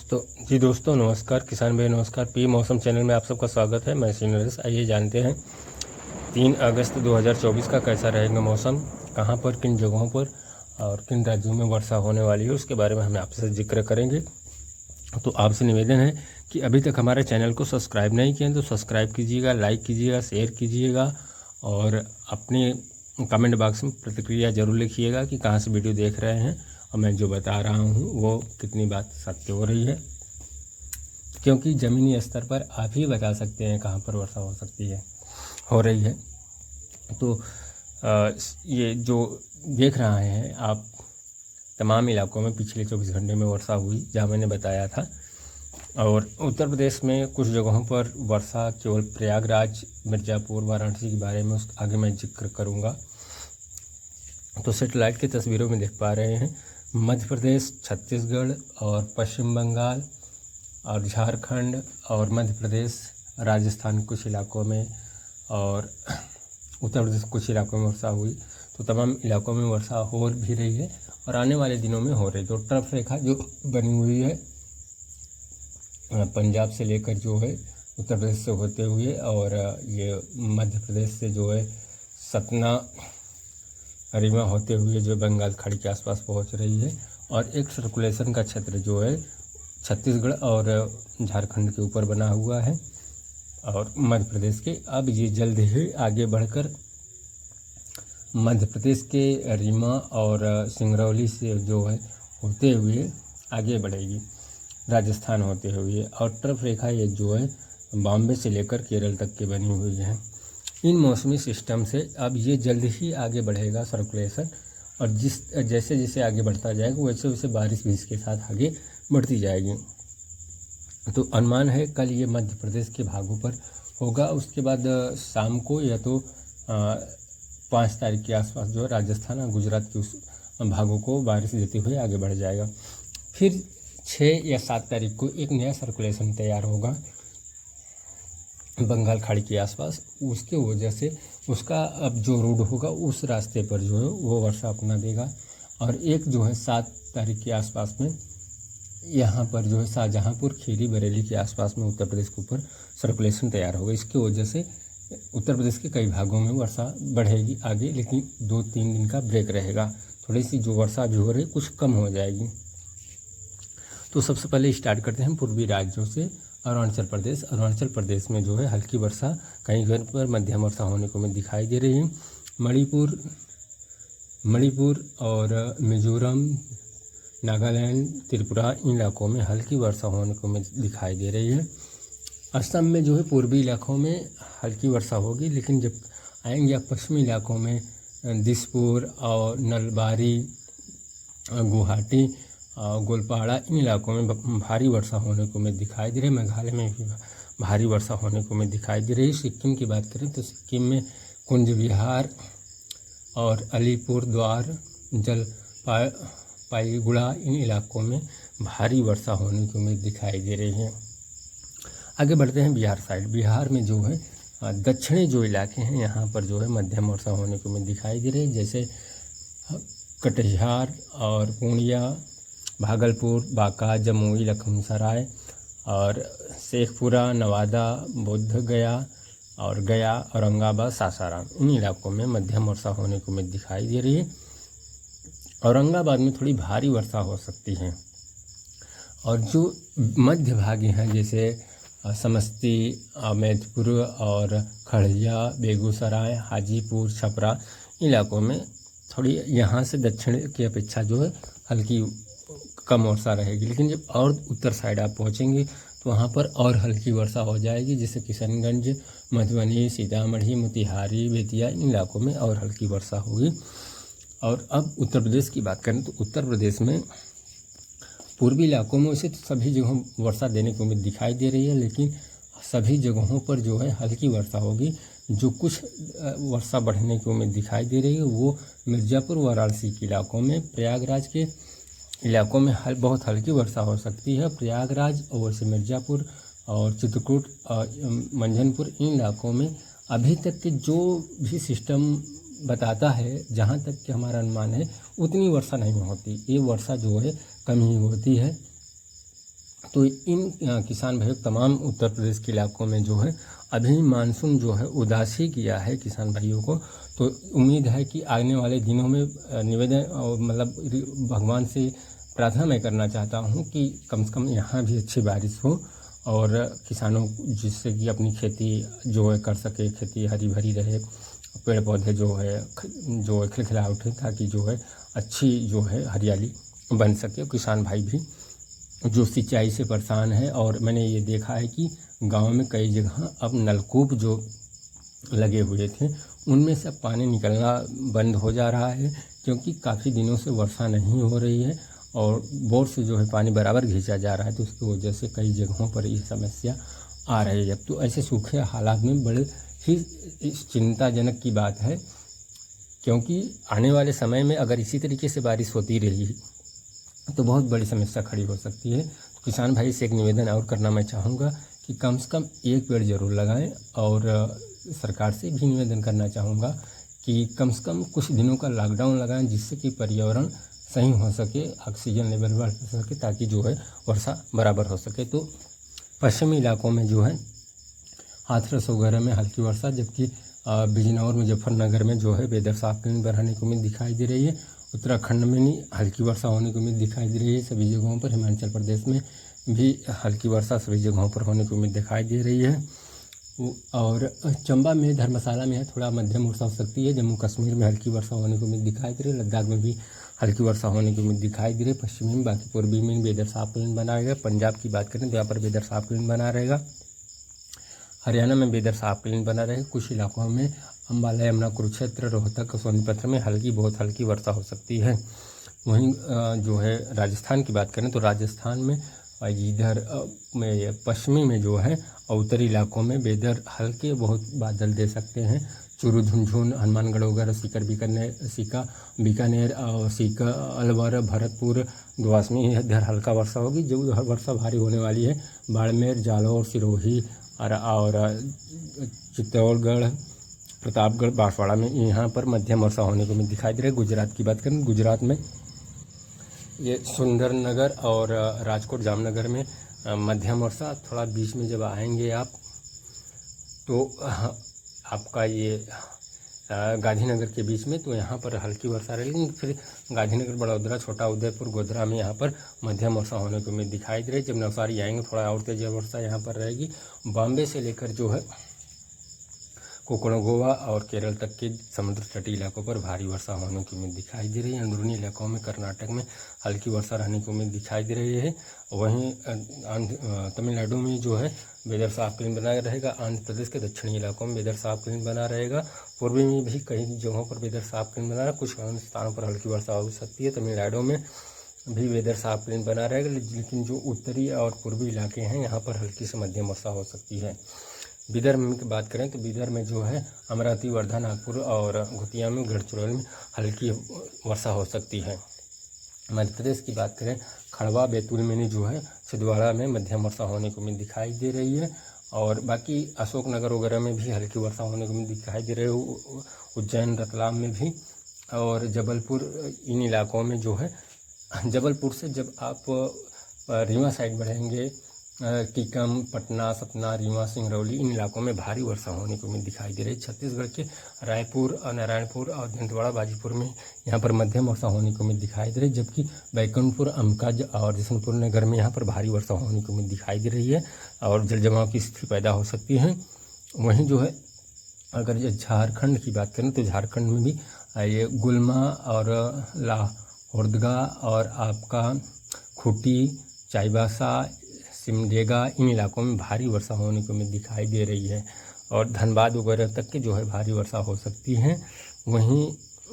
दोस्तों नमस्कार। किसान भाई नमस्कार। पी मौसम चैनल में आप सबका स्वागत है। मैं श्री नरेश। आइए जानते हैं 3 अगस्त 2024 का कैसा रहेगा मौसम, कहां पर, किन जगहों पर और किन राज्यों में वर्षा होने वाली है, उसके बारे में हम आपसे जिक्र करेंगे। तो आपसे निवेदन है कि अभी तक हमारे चैनल को सब्सक्राइब नहीं किया तो सब्सक्राइब कीजिएगा, लाइक कीजिएगा, शेयर कीजिएगा और अपने कमेंट बॉक्स में प्रतिक्रिया ज़रूर लिखिएगा कि कहाँ से वीडियो देख रहे हैं और मैं जो बता रहा हूँ वो कितनी बात सत्य हो रही है, क्योंकि ज़मीनी स्तर पर आप ही बता सकते हैं कहाँ पर वर्षा हो सकती है, हो रही है। तो ये जो देख रहे हैं आप, तमाम इलाकों में पिछले 24 घंटे में वर्षा हुई, जहाँ मैंने बताया था। और उत्तर प्रदेश में कुछ जगहों पर वर्षा केवल प्रयागराज, मिर्ज़ापुर, वाराणसी के बारे में उस आगे मैं जिक्र करूँगा। तो सैटेलाइट की तस्वीरों में देख पा रहे हैं मध्य प्रदेश, छत्तीसगढ़ और पश्चिम बंगाल और झारखंड और मध्य प्रदेश, राजस्थान कुछ इलाकों में और उत्तर प्रदेश कुछ इलाकों में वर्षा हुई। तो तमाम इलाकों में वर्षा हो भी रही है और आने वाले दिनों में हो रही। तो ट्रफ रेखा जो बनी हुई है पंजाब से लेकर जो है उत्तर प्रदेश से होते हुए और ये मध्य प्रदेश से जो है सतना, रीवा होते हुए जो बंगाल खाड़ी के आसपास पहुंच रही है। और एक सर्कुलेशन का क्षेत्र जो है छत्तीसगढ़ और झारखंड के ऊपर बना हुआ है और मध्य प्रदेश के। अब ये जल्द ही आगे बढ़कर मध्य प्रदेश के रीवा और सिंगरौली से जो है होते हुए आगे बढ़ेगी राजस्थान होते हुए। और ट्रफ रेखा ये जो है बॉम्बे से लेकर केरल तक की बनी हुई है। इन मौसमी सिस्टम से अब ये जल्द ही आगे बढ़ेगा सर्कुलेशन, और जैसे जैसे आगे बढ़ता जाएगा वैसे वैसे बारिश भी इसके साथ आगे बढ़ती जाएगी। तो अनुमान है कल ये मध्य प्रदेश के भागों पर होगा, उसके बाद शाम को या तो 5 तारीख के आसपास जो है राजस्थान और गुजरात के उस भागों को बारिश देते हुए आगे बढ़ जाएगा। फिर 6 या 7 तारीख को एक नया सर्कुलेशन तैयार होगा बंगाल खाड़ी के आसपास। उसके वजह से उसका अब जो रूट होगा उस रास्ते पर जो है वो वर्षा अपना देगा। और एक जो है 7 तारीख के आसपास में यहाँ पर जो है शाहजहाँपुर, खीरी, बरेली के आसपास में उत्तर प्रदेश के ऊपर सर्कुलेशन तैयार होगा। इसकी वजह से उत्तर प्रदेश के कई भागों में वर्षा बढ़ेगी आगे, लेकिन 2-3 दिन का ब्रेक रहेगा। थोड़ी सी जो वर्षा अभी हो रही कुछ कम हो जाएगी। तो सबसे पहले स्टार्ट करते हैं पूर्वी राज्यों से। अरुणाचल प्रदेश में जो है हल्की वर्षा, कहीं कहीं पर मध्यम वर्षा होने को हमें दिखाई दे रही है। मणिपुर और मिजोरम, नागालैंड, त्रिपुरा, इन इलाकों में हल्की वर्षा होने को हमें दिखाई दे रही है। असम में जो है पूर्वी इलाकों में हल्की वर्षा होगी, लेकिन जब आएंगे आप पश्चिमी इलाकों में दिसपुर और नलबारी, गुवाहाटी, गोलपाड़ा, इन इलाकों में भारी वर्षा होने को हमें दिखाई दे रही है। मेघालय में भी भारी वर्षा होने को हमें दिखाई दे रही है। सिक्किम की बात करें तो सिक्किम में कुंज विहार और अलीपुरद्वार, जलपाईगुड़ा, इन इलाकों में भारी वर्षा होने को हमें दिखाई दे रही है। आगे बढ़ते हैं बिहार साइड। बिहार में जो है दक्षिणी जो इलाके हैं यहाँ पर जो है मध्यम वर्षा होने को हमें दिखाई दे रही है, जैसे कटिहार और पूर्णिया, भागलपुर, बांका, जमुई, लखनसराय और शेखपुरा, नवादा, बोधगया और गया, औरंगाबाद, सासाराम, इन इलाकों में मध्यम वर्षा होने को हमें दिखाई दे रही है। औरंगाबाद में थोड़ी भारी वर्षा हो सकती है। और जो मध्य भागी हैं जैसे समस्ती, मैदपुर और खड़िया, बेगूसराय, हाजीपुर, छपरा, इलाकों में थोड़ी यहाँ से दक्षिण की अपेक्षा जो है हल्की कम वर्षा रहेगी। लेकिन जब और उत्तर साइड आप पहुँचेंगे तो वहाँ पर और हल्की वर्षा हो जाएगी, जैसे किशनगंज, मधुबनी, सीतामढ़ी, मोतिहारी, बेतिया, इन इलाकों में और हल्की वर्षा होगी। और अब उत्तर प्रदेश की बात करें तो उत्तर प्रदेश में पूर्वी इलाकों में वैसे तो सभी जगहों वर्षा देने को हमें दिखाई दे रही है, लेकिन सभी जगहों पर जो है हल्की वर्षा होगी। जो कुछ वर्षा बढ़ने को हमें दिखाई दे रही है वो मिर्ज़ापुर, वाराणसी के इलाकों में, प्रयागराज के इलाकों में बहुत हल्की वर्षा हो सकती है। प्रयागराज और वैसे मिर्ज़ापुर और चित्रकूट और मंझनपुर, इन इलाकों में अभी तक के जो भी सिस्टम बताता है, जहाँ तक कि हमारा अनुमान है, उतनी वर्षा नहीं होती। ये वर्षा जो है कम ही होती है। तो इन किसान भाइयों तमाम उत्तर प्रदेश के इलाकों में जो है अभी मानसून जो है उदासी किया है किसान भाइयों को। तो उम्मीद है कि आने वाले दिनों में निवेदन और मतलब भगवान से प्रार्थना मैं करना चाहता हूँ कि कम से कम यहाँ भी अच्छी बारिश हो और किसानों जिससे कि अपनी खेती जो है कर सके, खेती हरी भरी रहे, पेड़ पौधे जो है खिलखिला उठे, ताकि जो है अच्छी जो है हरियाली बन सके। किसान भाई भी जो सिंचाई से परेशान है, और मैंने ये देखा है कि गांव में कई जगह अब नलकूप जो लगे हुए थे उनमें से अब पानी निकलना बंद हो जा रहा है, क्योंकि काफ़ी दिनों से वर्षा नहीं हो रही है और बोर से जो है पानी बराबर खींचा जा रहा है। तो उसकी वजह से कई जगहों पर ये समस्या आ रही है। तो ऐसे सूखे हालात में बड़े ही चिंताजनक की बात है, क्योंकि आने वाले समय में अगर इसी तरीके से बारिश होती रही तो बहुत बड़ी समस्या खड़ी हो सकती है। तो किसान भाई से एक निवेदन और करना मैं चाहूँगा कि कम से कम एक पेड़ ज़रूर लगाएं, और सरकार से भी निवेदन करना चाहूँगा कि कम से कम कुछ दिनों का लॉकडाउन लगाएं, जिससे कि पर्यावरण सही हो सके, ऑक्सीजन लेवल बढ़ सके, ताकि जो है वर्षा बराबर हो सके। तो पश्चिमी इलाकों में जो है हाथरस वगैरह में हल्की वर्षा, जबकि बिजनौर मुजफ्फरनगर में जो है वेदर साफ बढ़ाने की उम्मीद दिखाई दे रही है। उत्तराखंड में नहीं हल्की वर्षा होने की उम्मीद दिखाई दे रही है सभी जगहों पर। हिमाचल प्रदेश में भी हल्की वर्षा सभी जगहों पर होने की उम्मीद दिखाई दे रही है। और चंबा में, धर्मशाला में थोड़ा मध्यम वर्षा हो सकती है। जम्मू कश्मीर में हल्की वर्षा होने की उम्मीद दिखाई दे रही है। लद्दाख में भी हल्की वर्षा होने की उम्मीद दिखाई दे रही है। पश्चिमी में, बाकी पूर्वी में वेदर साफ बना रहेगा। पंजाब की बात करें तो यहाँ पर वेदर साफ बना रहेगा। हरियाणा में वेदर साफ बना रहेगा। कुछ इलाकों में अम्बाला, यमुना, कुरुक्षेत्र, रोहतक, सोनीपत में बहुत हल्की वर्षा हो सकती है। वहीं जो है राजस्थान की बात करें तो राजस्थान में इधर में पश्चिमी में जो है उत्तरी इलाकों में वेदर हल्के बहुत बादल दे सकते हैं। चूरू, झुंझुनू, हनुमानगढ़ वगैरह, बीकानेर और सीकर, अलवर, भरतपुर, द्वास में इधर हल्का वर्षा होगी। जो वर्षा भारी होने वाली है बाड़मेर, जालौर, सिरोही और चित्तौड़गढ़, प्रतापगढ़, बांसवाड़ा में यहाँ पर मध्यम वर्षा होने को दिखाई दे रहा है। गुजरात की बात करें, गुजरात में ये सुंदरनगर और राजकोट, जामनगर में मध्यम वर्षा। थोड़ा बीच में जब आएंगे आप तो आपका ये गांधीनगर के बीच में, तो यहाँ पर हल्की वर्षा रहेगी। फिर गांधीनगर, बड़ौदा, छोटा उदयपुर, गोधरा में यहाँ पर मध्यम वर्षा होने को उम्मीद दिखाई दे रही है। जब नवसारी आएंगे थोड़ा और तेज वर्षा यहाँ पर रहेगी। बॉम्बे से लेकर जो है कोकण, गोवा और केरल तक के समुद्र तटीय इलाकों पर भारी वर्षा होने की उम्मीद दिखाई दे रही है। अंदरूनी इलाकों में कर्नाटक में हल्की वर्षा रहने की उम्मीद दिखाई दे रही है। वहीं तमिलनाडु में जो है वेदर साफ बना रहेगा। आंध्र प्रदेश के दक्षिणी इलाकों में वेदर साफ बना रहेगा। पूर्वी में भी कई जगहों पर वेदर साफ बना रहेगा। कुछ स्थानों पर हल्की वर्षा हो सकती है। तमिलनाडु में भी वेदर साफ बना रहेगा, लेकिन जो उत्तरी और पूर्वी इलाके हैं यहाँ पर हल्की से मध्यम वर्षा हो सकती है। बिदर में की बात करें तो बिदर में जो है अमरावती, वर्धा, नागपुर और घोटिया में, गढ़चिरौली में हल्की वर्षा हो सकती है। मध्य प्रदेश की बात करें, खड़वा, बैतूल में जो है छिंदवाड़ा में मध्यम वर्षा होने को उम्मीद दिखाई दे रही है। और बाकी अशोकनगर वगैरह में भी हल्की वर्षा होने को उम्मीद दिखाई दे रही है। उज्जैन, रतलाम में भी, और जबलपुर, इन इलाकों में जो है जबलपुर से जब आप रीवा साइड बढ़ेंगे, टीकम, पटना, सतना, रीवा, सिंगरौली, इन इलाकों में भारी वर्षा होने की उम्मीद दिखाई दे रही है। छत्तीसगढ़ के रायपुर, नारायणपुर और दंतेवाड़ा, बाजीपुर में यहाँ पर मध्यम वर्षा होने की उम्मीद दिखाई दे रही है। जबकि बैकुंठपुर, अमकाज और जशनपुर नगर में यहाँ पर भारी वर्षा होने की उम्मीद दिखाई दे रही है और जल जमाव की स्थिति पैदा हो सकती है। वहीं जो है अगर ये झारखंड की बात करें तो झारखंड में भी ये गुलमा और लाहौरदगा और आपका खूंटी, चाईबासा, सिमडेगा, इन इलाकों में भारी वर्षा होने की उम्मीद दिखाई दे रही है। और धनबाद वगैरह तक के जो है भारी वर्षा हो सकती है। वहीं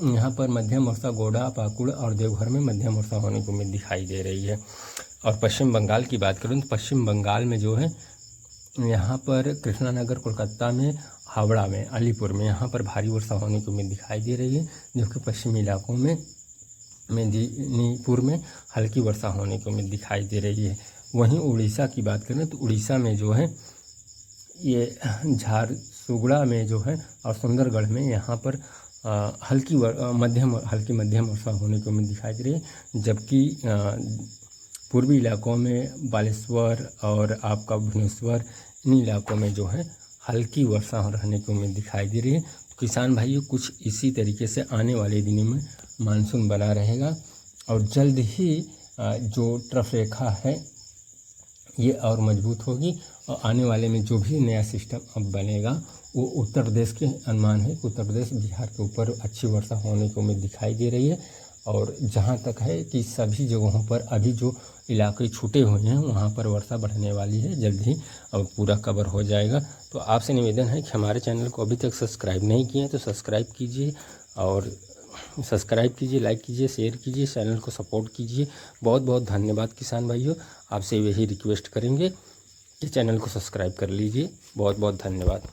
यहाँ पर मध्यम वर्षा गोंडा, पाकुड़ और देवघर में मध्यम वर्षा होने की उम्मीद दिखाई दे रही है। और पश्चिम बंगाल की बात करूँ तो पश्चिम बंगाल में जो है यहाँ पर कृष्णानगर, कोलकाता में, हावड़ा में, अलीपुर में यहाँ पर भारी वर्षा होने की उम्मीद दिखाई दे रही है। जबकि पश्चिमी इलाकों में मेदिनीपुर में हल्की वर्षा होने की उम्मीद दिखाई दे रही है। वहीं उड़ीसा की बात करें तो उड़ीसा में जो है ये झारसुगुड़ा में जो है और सुंदरगढ़ में यहाँ पर हल्की मध्यम वर्षा होने की उम्मीद दिखाई दे रही है। जबकि पूर्वी इलाकों में बालेश्वर और आपका भुवनेश्वर, इन इलाकों में जो है हल्की वर्षा रहने की उम्मीद दिखाई दे रही है। तो किसान भाइयों, कुछ इसी तरीके से आने वाले दिनों में मानसून बना रहेगा और जल्द ही जो ट्रफ रेखा है ये और मजबूत होगी और आने वाले में जो भी नया सिस्टम अब बनेगा वो उत्तर प्रदेश के अनुमान है कि उत्तर प्रदेश बिहार के ऊपर अच्छी वर्षा होने की उम्मीद दिखाई दे रही है। और जहाँ तक है कि सभी जगहों पर अभी जो इलाके छूटे हुए हैं वहाँ पर वर्षा बढ़ने वाली है, जल्द ही अब पूरा कवर हो जाएगा। तो आपसे निवेदन है कि हमारे चैनल को अभी तक सब्सक्राइब नहीं किए हैं तो सब्सक्राइब कीजिए और सब्सक्राइब कीजिए, लाइक कीजिए, शेयर कीजिए, चैनल को सपोर्ट कीजिए। बहुत बहुत धन्यवाद किसान भाइयों, आपसे यही रिक्वेस्ट करेंगे कि चैनल को सब्सक्राइब कर लीजिए। बहुत बहुत धन्यवाद।